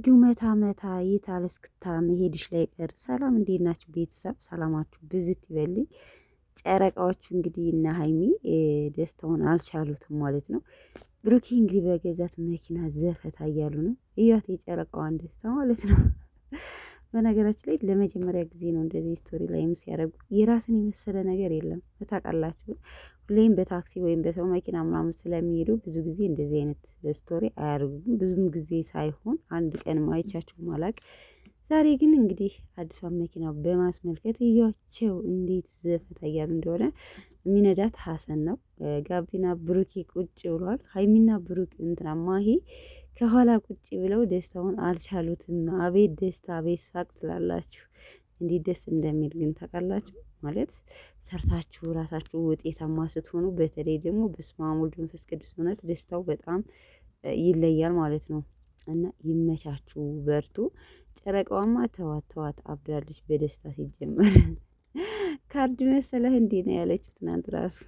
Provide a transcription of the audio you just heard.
አርጊው መታ መታ ይታል እስክታ መሄድሽ ላይ ቀር። ሰላም እንዴት ናችሁ ቤተሰብ? ሰላማችሁ ብዝት ይበልኝ። ጨረቃዎቹ እንግዲህ እና ሀይሚ ደስታውን አልቻሉትም ማለት ነው። ብሩኬ እንግዲህ በገዛት መኪና ዘፈታ እያሉ ነው። እያት የጨረቃዋን ደስታ ማለት ነው። በነገራችን ላይ ለመጀመሪያ ጊዜ ነው እንደዚህ ስቶሪ ላይም ሲያደርጉ። የራስን የመሰለ ነገር የለም ታውቃላችሁ። ሁሌም በታክሲ ወይም በሰው መኪና ምናምን ስለሚሄዱ ብዙ ጊዜ እንደዚህ አይነት ስቶሪ አያደርጉም። ብዙም ጊዜ ሳይሆን አንድ ቀን አይቻቸው ማላቅ። ዛሬ ግን እንግዲህ አዲሷን መኪና በማስመልከት እያቸው እንዴት ዘፈታ እያሉ እንደሆነ። የሚነዳት ሀሰን ነው። ጋቢና ብሩኬ ቁጭ ብሏል። ሀይሚና ብሩክ እንትና ማሂ ከኋላ ቁጭ ብለው ደስታውን አልቻሉትም። አቤት ደስታ አቤት ሳቅ ትላላችሁ። እንዴት ደስ እንደሚል ግን ታውቃላችሁ። ማለት ሰርታችሁ ራሳችሁ ውጤታማ ስትሆኑ፣ በተለይ ደግሞ በስመ አብ ወወልድ ወመንፈስ ቅዱስ እውነት ደስታው በጣም ይለያል ማለት ነው። እና ይመቻችሁ፣ በርቱ። ጨረቃዋማ ተዋት ተዋት አብዳለች በደስታ ሲጀመር። ካርድ መሰለህ እንዴ ነው ያለችው ትናንት ራሱ